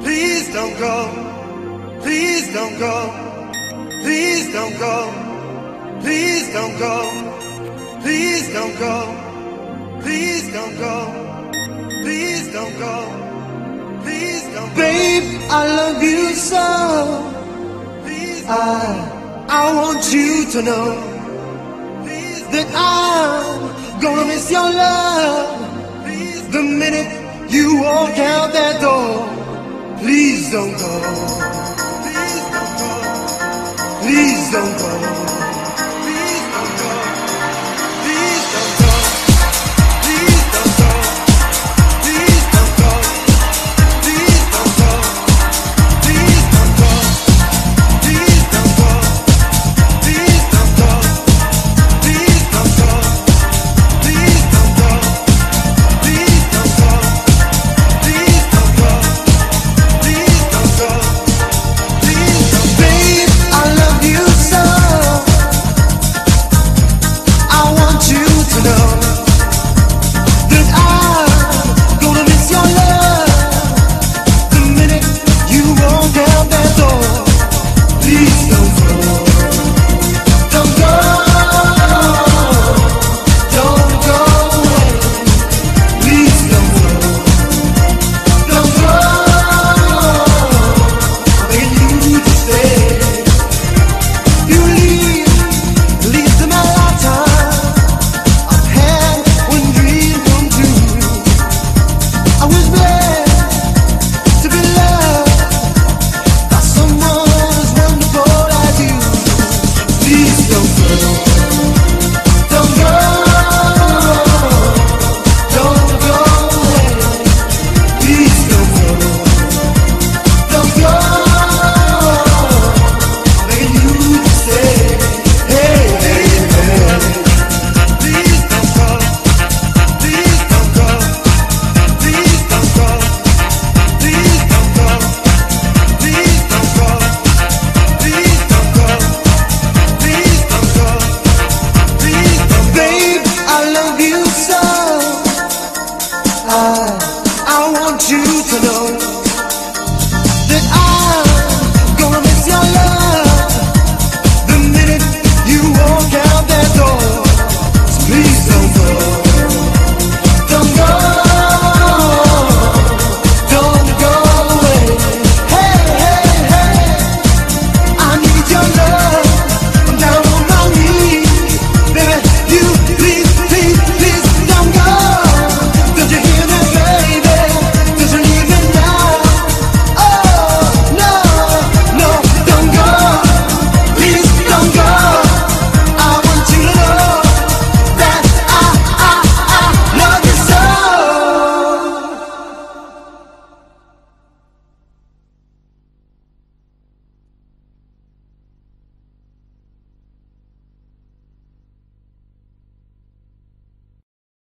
Please don't go. Please don't go. Please don't go. Please don't go. Please don't go. Please don't go. Please don't go. Please don't go. Babe, I love you so. I want you to know that I'm gonna miss your love the minute you walk out that door. Please don't go. Please don't go. Please don't go. Please don't go. Please don't go. Please don't go. Please don't go. Please don't go. Please don't go. Please don't go. Please don't go. Please don't go. Please don't go. Please don't go. Please don't go. Please don't. Babe, I love you so. I want you to know that I'm gonna miss your love the minute you walk out that door. Please don't go. Don't go. Don't go away. Please don't go. Don't go. I'm begging you to stay. You leave to my lifetime. I've had one dream come true. I was blessed to be loved by someone as wonderful as you. Please don't go. Don't go. Don't go away. Please don't go. Don't go. I'm begging you to stay. Hey, hey, hey. Please don't go. Please don't go. Please don't go. Please don't go. Please don't go. Please don't go. Please don't go. Please don't. Babe, I love you so. I want you to know that